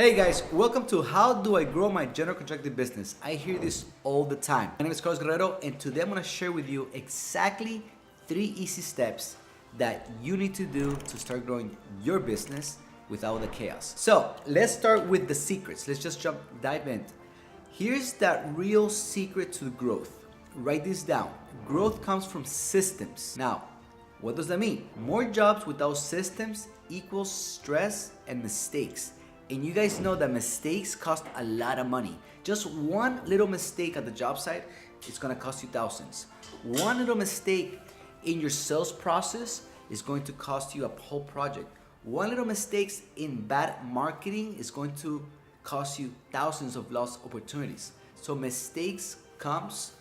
Hey guys, welcome to How Do I Grow My General Contracting Business. I hear this all the time. My name is Guerrero, and today I'm going to share with you exactly 3 easy steps that you need to do to start growing your business without the chaos. So let's start with the secrets. Let's just dive in. Here's that real secret to growth. Write this down. Growth comes from systems. Now, what does that mean? More jobs without systems equals stress and mistakes. And you guys know that mistakes cost a lot of money. Just one little mistake at the job site, it's gonna cost you thousands. One little mistake in your sales process is going to cost you a whole project. One little mistake in bad marketing is going to cost you thousands of lost opportunities. So mistakes comes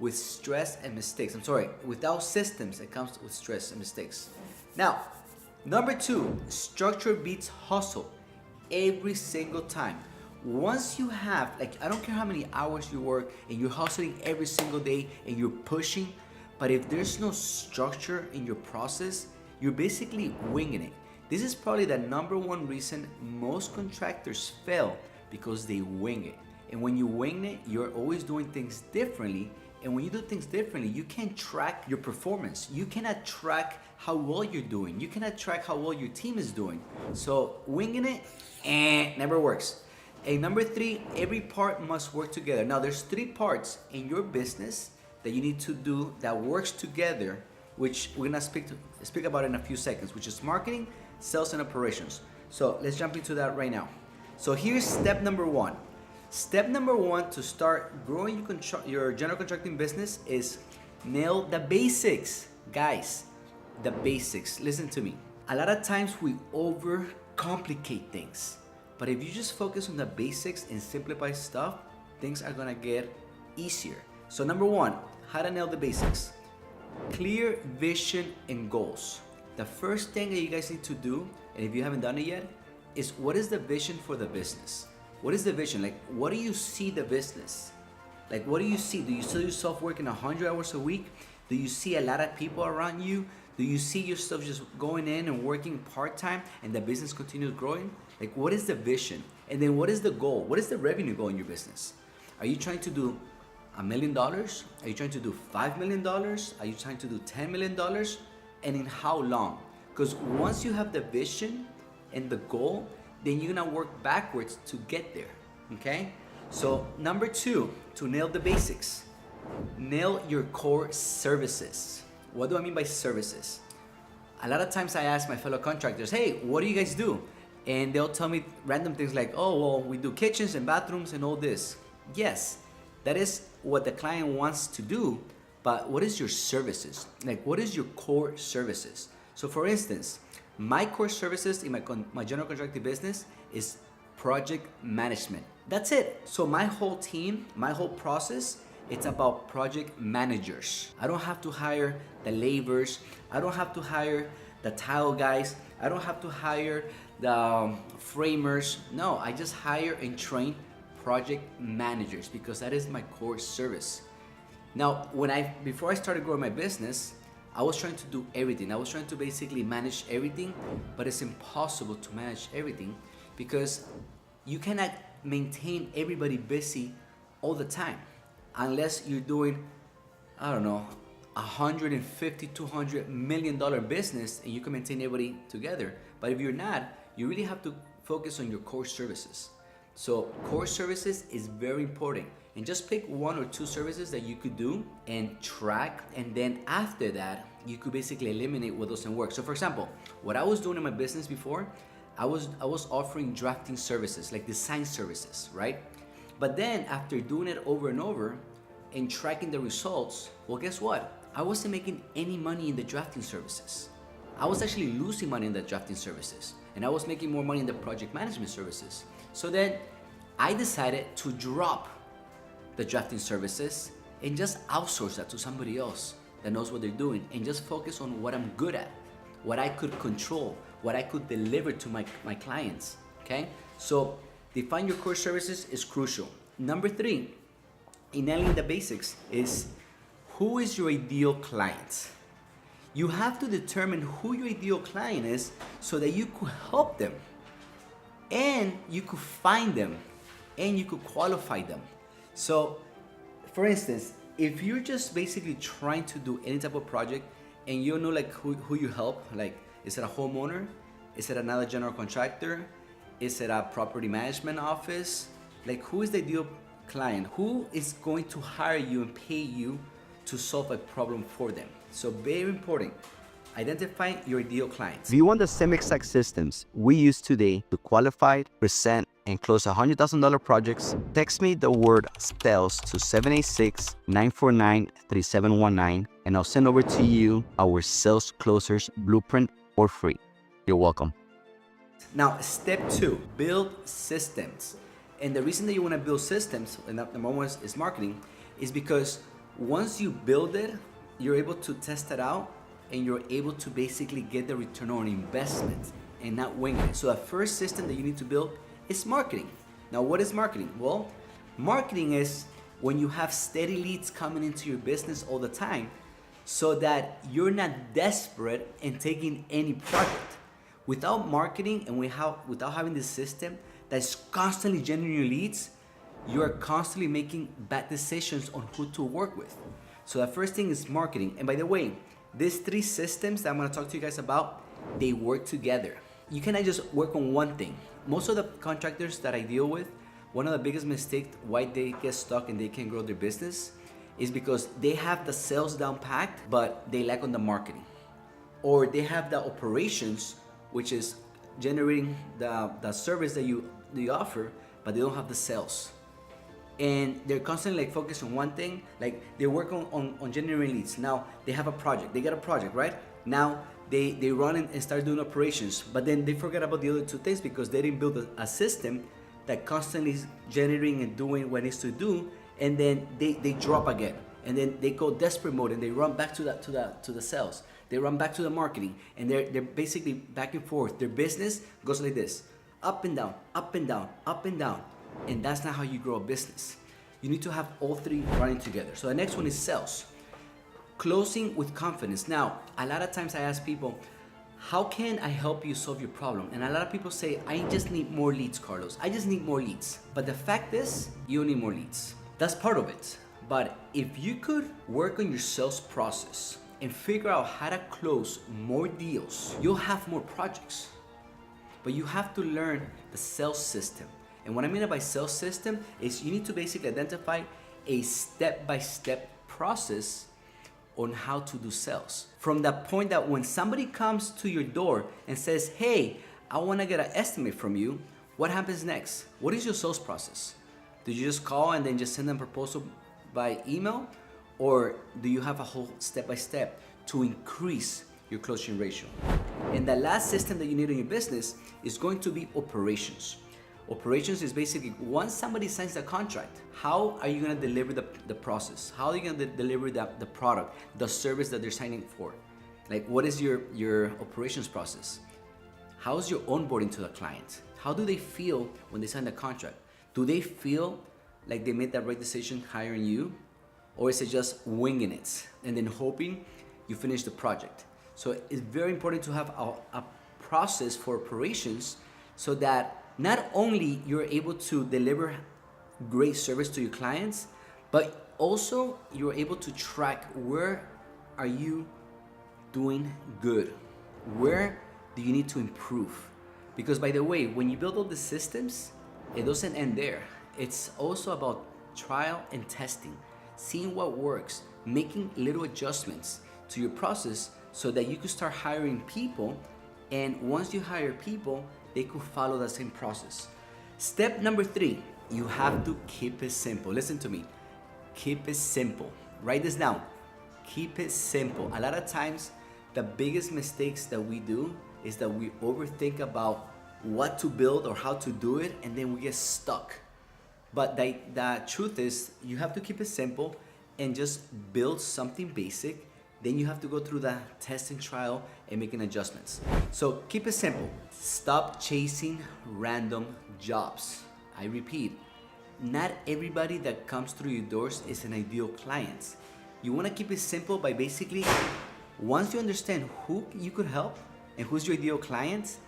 with stress and mistakes. Without systems, it comes with stress and mistakes. Now, number 2, structure beats hustle. Every single time. Once you have, I don't care how many hours you work and you're hustling every single day and you're pushing, but if there's no structure in your process, you're basically winging it. This is probably the number one reason most contractors fail, because they wing it. And when you wing it, you're always doing things differently. And when you do things differently, you can't track your performance. You cannot track how well you're doing. You cannot track how well your team is doing. So winging it, never works. And number 3, every part must work together. Now there's 3 parts in your business that you need to do that works together, which we're gonna speak about in a few seconds, which is marketing, sales, and operations. So let's jump into that right now. So here's step number 1. Step number 1 to start growing your general contracting business is nail the basics. Guys, the basics. Listen to me. A lot of times we overcomplicate things. But if you just focus on the basics and simplify stuff, things are gonna get easier. So number 1, how to nail the basics. Clear vision and goals. The first thing that you guys need to do, and if you haven't done it yet, is what is the vision for the business? What is the vision? What do you see the business? What do you see? Do you see yourself working 100 hours a week? Do you see a lot of people around you? Do you see yourself just going in and working part-time and the business continues growing? What is the vision? And then what is the goal? What is the revenue goal in your business? Are you trying to do $1 million? Are you trying to do $5 million? Are you trying to do $10 million? And in how long? Because once you have the vision and the goal, then you're gonna work backwards to get there, okay? So number 2, to nail the basics, nail your core services. What do I mean by services? A lot of times I ask my fellow contractors, hey, what do you guys do? And they'll tell me random things like, oh, well, we do kitchens and bathrooms and all this. Yes, that is what the client wants to do, but what is your services? What is your core services? So for instance, my core services in my general contracting business is project management. That's it. So my whole team, my whole process, it's about project managers. I don't have to hire the laborers. I don't have to hire the tile guys. I don't have to hire the framers. No, I just hire and train project managers because that is my core service. Now, before I started growing my business, I was trying to do everything. I was trying to basically manage everything, but it's impossible to manage everything because you cannot maintain everybody busy all the time unless you're doing, I don't know, $150, $200 million business and you can maintain everybody together. But if you're not, you really have to focus on your core services. So core services is very important. And just pick 1 or 2 services that you could do and track, and then after that, you could basically eliminate what doesn't work. So for example, what I was doing in my business before, I was offering drafting services, like design services, right? But then after doing it over and over and tracking the results, well, guess what? I wasn't making any money in the drafting services. I was actually losing money in the drafting services, and I was making more money in the project management services. So then I decided to drop the drafting services and just outsource that to somebody else that knows what they're doing and just focus on what I'm good at, what I could control, what I could deliver to my clients, okay? So define your core services is crucial. Number 3, in nailing the basics is who is your ideal client? You have to determine who your ideal client is so that you could help them. and you could find them and you could qualify them. So for instance, if you're just basically trying to do any type of project and you don't know like who you help, like is it a homeowner? Is it another general contractor? Is it a property management office? Like who is the ideal client? Who is going to hire you and pay you to solve a problem for them? So very important, identify your ideal clients. If you want the same exact systems we use today to qualify, present, and close $100,000 projects, text me the word sales to 786-949-3719, and I'll send over to you our sales closers blueprint for free. You're welcome. Now, step 2, build systems. And the reason that you want to build systems, and number one is marketing, is because once you build it, you're able to test it out and you're able to basically get the return on investment and not wing it. So the first system that you need to build is marketing. Now, what is marketing? Well, marketing is when you have steady leads coming into your business all the time so that you're not desperate in taking any project. Without marketing and without having this system that's constantly generating leads, you are constantly making bad decisions on who to work with. So the first thing is marketing. And by the way, these 3 systems that I'm gonna talk to you guys about, they work together. You cannot just work on one thing. Most of the contractors that I deal with, one of the biggest mistakes why they get stuck and they can't grow their business is because they have the sales down packed, but they lack on the marketing. Or they have the operations, which is generating the service that you offer, but they don't have the sales. And they're constantly like focused on one thing, like they work on generating leads. Now they have a project, they get a project, right? Now they run and start doing operations, but then they forget about the other 2 things because they didn't build a system that constantly is generating and doing what it needs to do, and then they drop again. And then they go desperate mode and they run back to the sales. They run back to the marketing, and they're basically back and forth. Their business goes like this, up and down, up and down, up and down. And that's not how you grow a business. You need to have all 3 running together. So the next one is sales. Closing with confidence. Now, a lot of times I ask people, how can I help you solve your problem? And a lot of people say, I just need more leads, Carlos. I just need more leads. But the fact is, you need more leads. That's part of it. But if you could work on your sales process and figure out how to close more deals, you'll have more projects. But you have to learn the sales system. And what I mean by sales system is you need to basically identify a step-by-step process on how to do sales. From the point that when somebody comes to your door and says, hey, I wanna get an estimate from you, what happens next? What is your sales process? Do you just call and then just send them a proposal by email? Or do you have a whole step-by-step to increase your closing ratio? And the last system that you need in your business is going to be operations. Operations is basically once somebody signs the contract, how are you going to deliver the process? How are you going to deliver the product, the service that they're signing for? Like, what is your operations process? How's your onboarding to the client? How do they feel when they sign the contract? Do they feel like they made that right decision hiring you? Or is it just winging it and then hoping you finish the project? So it's very important to have a process for operations so that not only you're able to deliver great service to your clients, but also you're able to track where are you doing good? Where do you need to improve? Because by the way, when you build all the systems, it doesn't end there. It's also about trial and testing, seeing what works, making little adjustments to your process so that you can start hiring people. And once you hire people, they could follow the same process. Step number 3, you have to keep it simple. Listen to me. Keep it simple. Write this down. Keep it simple. A lot of times, the biggest mistakes that we do is that we overthink about what to build or how to do it, and then we get stuck. But the truth is, you have to keep it simple and just build something basic. Then you have to go through the test and trial and making adjustments. So keep it simple. Stop chasing random jobs. I repeat, not everybody that comes through your doors is an ideal client. You want to keep it simple by basically, once you understand who you could help and who's your ideal client,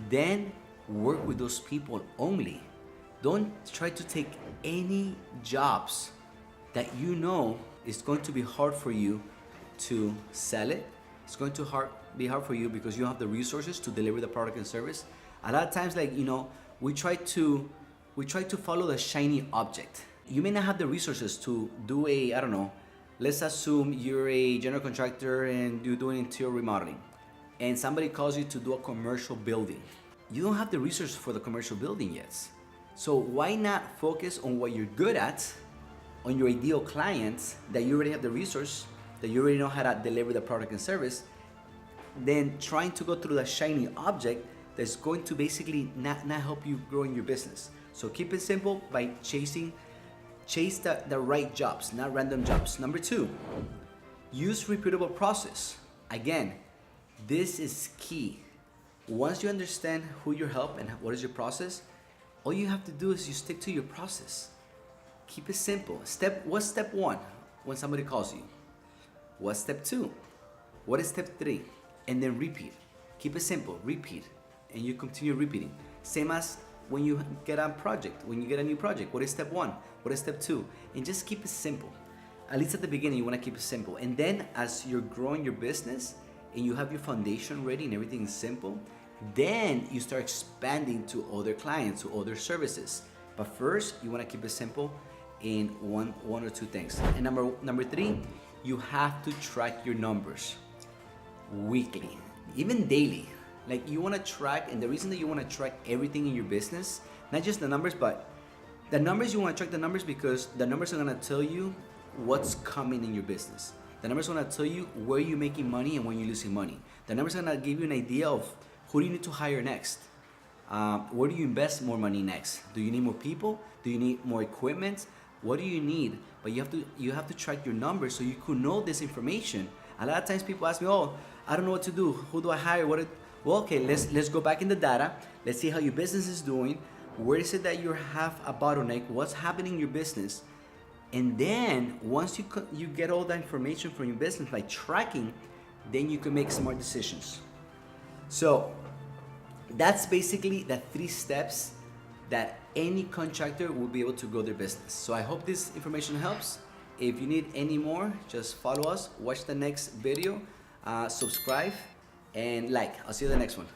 then work with those people only. Don't try to take any jobs that you know is going to be hard for you to sell it. It's going to be hard for you because you don't have the resources to deliver the product and service. A lot of times, like, you know, we try to follow the shiny object. You may not have the resources to do I don't know, let's assume you're a general contractor and you're doing interior remodeling, and somebody calls you to do a commercial building. You don't have the resources for the commercial building yet. So why not focus on what you're good at, on your ideal clients that you already have the resource, that you already know how to deliver the product and service, than trying to go through the shiny object that's going to basically not help you grow in your business. So keep it simple by chase the right jobs, not random jobs. Number 2, use repeatable process. Again, this is key. Once you understand who you help and what is your process, all you have to do is you stick to your process. Keep it simple. What's step 1 when somebody calls you? What's step 2? What is step 3? And then repeat. Keep it simple, repeat, and you continue repeating. Same as when you get a project, when you get a new project. What is step 1? What is step 2? And just keep it simple. At least at the beginning, you want to keep it simple. And then as you're growing your business and you have your foundation ready and everything is simple, then you start expanding to other clients, to other services. But first, you want to keep it simple in one or two things. And number 3, you have to track your numbers weekly, even daily. Like, you want to track, and the reason that you want to track everything in your business, not just the numbers, but the numbers, you want to track the numbers because the numbers are going to tell you what's coming in your business. The numbers are going to tell you where you're making money and when you're losing money. The numbers are going to give you an idea of who do you need to hire next. Where do you invest more money next? Do you need more people? Do you need more equipment? What do you need? But you have to track your numbers so you could know this information. A lot of times people ask me, oh, I don't know what to do. Who do I hire? Well, okay, let's go back in the data. Let's see how your business is doing. Where is it that you have a bottleneck? What's happening in your business? And then once you get all that information from your business by tracking, then you can make smart decisions. So that's basically the 3 steps that any contractor will be able to grow their business. So I hope this information helps. If you need any more, just follow us, watch the next video, subscribe, and like. I'll see you in the next one.